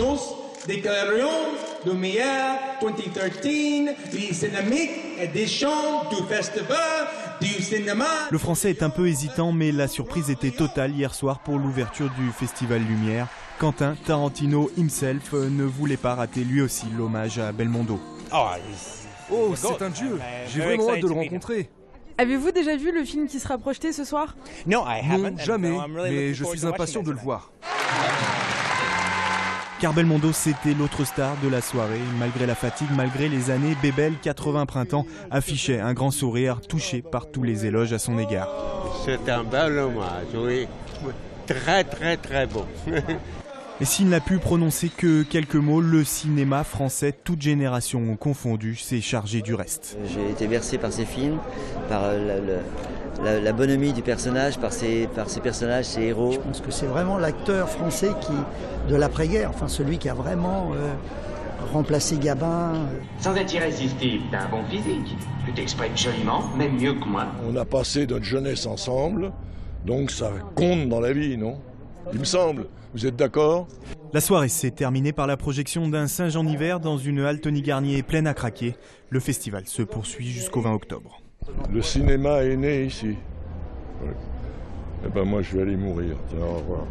Nous déclarons le meilleur 2013 les cinémiques édition du Festival du cinéma. Le français est un peu hésitant, mais la surprise était totale hier soir pour l'ouverture du Festival Lumière. Quentin Tarantino himself ne voulait pas rater lui aussi l'hommage à Belmondo. Oh, c'est un dieu. J'ai vraiment hâte de le rencontrer. Avez-vous déjà vu le film qui sera projeté ce soir? Non, jamais, mais je suis impatient de le voir. Car Belmondo, c'était l'autre star de la soirée. Malgré la fatigue, malgré les années, Bébel, 80 printemps, affichait un grand sourire, touché par tous les éloges à son égard. C'est un bel hommage, oui. Très, très, très beau. Et s'il n'a pu prononcer que quelques mots, le cinéma français, toute génération confondue, s'est chargé du reste. J'ai été bercé par ces films, par la bonhomie du personnage, par ces personnages, ces héros. Je pense que c'est vraiment l'acteur français de l'après-guerre, enfin celui qui a vraiment remplacé Gabin. Sans être irrésistible, t'as un bon physique. Tu t'exprimes joliment, même mieux que moi. On a passé notre jeunesse ensemble, donc ça compte dans la vie, non? Il me semble. Vous êtes d'accord? La soirée s'est terminée par la projection d'un singe en hiver dans une halle Tony Garnier pleine à craquer. Le festival se poursuit jusqu'au 20 octobre. Le cinéma est né ici. Ouais. Eh ben moi je vais aller mourir. Tiens, au revoir.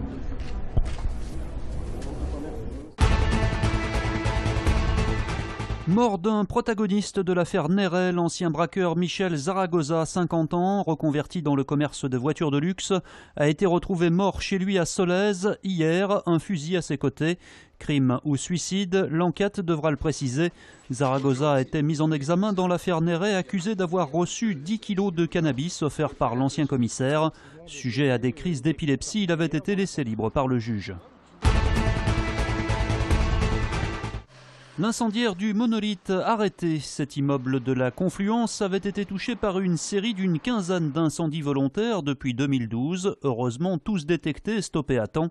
Mort d'un protagoniste de l'affaire Néret, l'ancien braqueur Michel Zaragoza, 50 ans, reconverti dans le commerce de voitures de luxe, a été retrouvé mort chez lui à Solèze hier, un fusil à ses côtés. Crime ou suicide, l'enquête devra le préciser. Zaragoza a été mis en examen dans l'affaire Néret, accusé d'avoir reçu 10 kilos de cannabis offert par l'ancien commissaire. Sujet à des crises d'épilepsie, il avait été laissé libre par le juge. L'incendiaire du Monolithe arrêté. Cet immeuble de la Confluence avait été touché par une série d'une quinzaine d'incendies volontaires depuis 2012. Heureusement, tous détectés et stoppés à temps.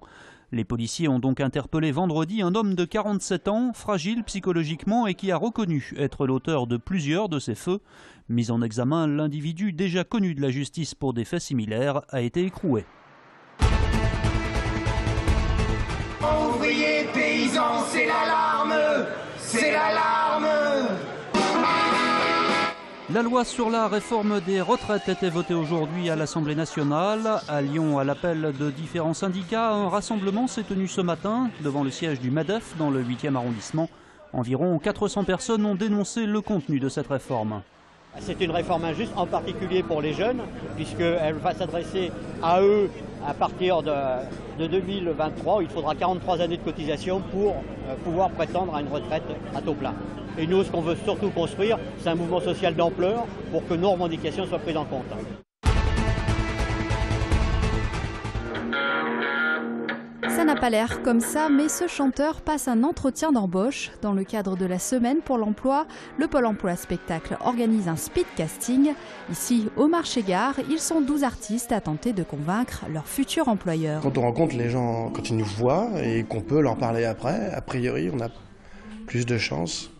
Les policiers ont donc interpellé vendredi un homme de 47 ans, fragile psychologiquement et qui a reconnu être l'auteur de plusieurs de ces feux. Mis en examen, l'individu déjà connu de la justice pour des faits similaires a été écroué. Ouvriers, paysans, c'est l'alarme! C'est l'alarme! La loi sur la réforme des retraites était votée aujourd'hui à l'Assemblée nationale. À Lyon, à l'appel de différents syndicats, un rassemblement s'est tenu ce matin devant le siège du MEDEF dans le 8e arrondissement. Environ 400 personnes ont dénoncé le contenu de cette réforme. C'est une réforme injuste, en particulier pour les jeunes, puisqu'elle va s'adresser à eux à partir de 2023, où il faudra 43 années de cotisation pour pouvoir prétendre à une retraite à taux plein. Et nous, ce qu'on veut surtout construire, c'est un mouvement social d'ampleur pour que nos revendications soient prises en compte. Ça n'a pas l'air comme ça, mais ce chanteur passe un entretien d'embauche. Dans le cadre de la Semaine pour l'emploi, le Pôle emploi spectacle organise un speed casting. Ici, au Marché-Gare, ils sont 12 artistes à tenter de convaincre leur futur employeur. Quand on rencontre les gens, quand ils nous voient et qu'on peut leur parler après, a priori, on a plus de chances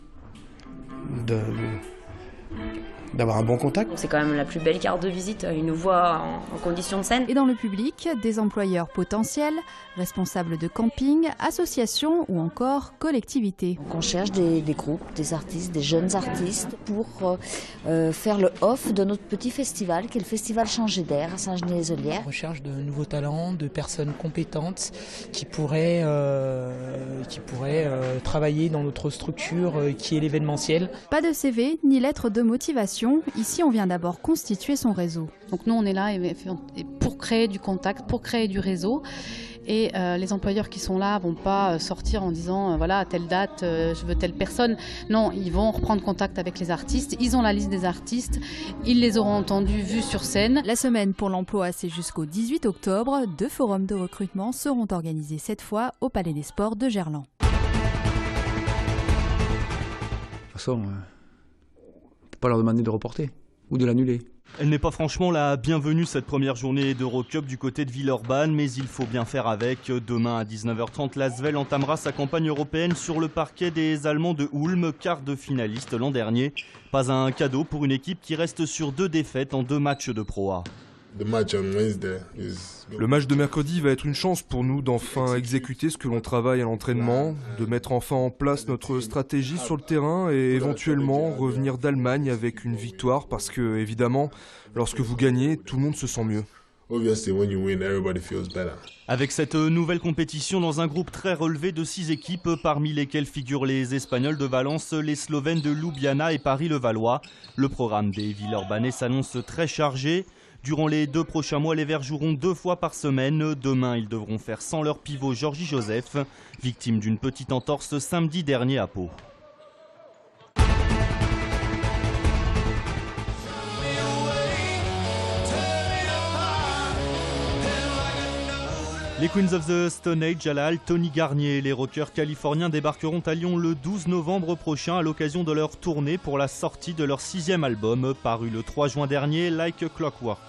d'avoir un bon contact. C'est quand même la plus belle carte de visite, ils nous voient en condition de scène. Et dans le public, des employeurs potentiels, responsables de camping, associations ou encore collectivités. Donc on cherche des groupes, des artistes, des jeunes artistes pour faire le off de notre petit festival qui est le festival Changer d'air à Saint-Genis-les-Olières. On recherche de nouveaux talents, de personnes compétentes qui pourraient travailler dans notre structure qui est l'événementiel. Pas de CV ni lettre de motivation. Ici, on vient d'abord constituer son réseau. Donc nous, on est là pour créer du contact, pour créer du réseau. Et les employeurs qui sont là ne vont pas sortir en disant voilà, à telle date, je veux telle personne. Non, ils vont reprendre contact avec les artistes. Ils ont la liste des artistes. Ils les auront entendus, vus sur scène. La Semaine pour l'emploi, c'est jusqu'au 18 octobre. 2 forums de recrutement seront organisés cette fois au Palais des Sports de Gerland. De toute façon, pas leur demander de reporter ou de l'annuler. Elle n'est pas franchement la bienvenue cette première journée d'Eurocup du côté de Villeurbanne, mais il faut bien faire avec. Demain à 19h30, l'Asvel entamera sa campagne européenne sur le parquet des Allemands de Ulm, quart de finaliste l'an dernier. Pas un cadeau pour une équipe qui reste sur 2 défaites en 2 matchs de Pro A. Le match de mercredi va être une chance pour nous d'enfin exécuter ce que l'on travaille à l'entraînement, de mettre enfin en place notre stratégie sur le terrain et éventuellement revenir d'Allemagne avec une victoire parce que, évidemment, lorsque vous gagnez, tout le monde se sent mieux. Avec cette nouvelle compétition dans un groupe très relevé de 6 équipes, parmi lesquelles figurent les Espagnols de Valence, les Slovènes de Ljubljana et Paris-Levallois, le programme des Villeurbanais s'annonce très chargé. Durant les 2 prochains mois, les Verts joueront 2 fois par semaine. Demain, ils devront faire sans leur pivot Georgie Joseph, victime d'une petite entorse samedi dernier à Pau. Les Queens of the Stone Age à la halle Tony Garnier. Les rockers californiens débarqueront à Lyon le 12 novembre prochain à l'occasion de leur tournée pour la sortie de leur 6e album, paru le 3 juin dernier, Like a Clockwork.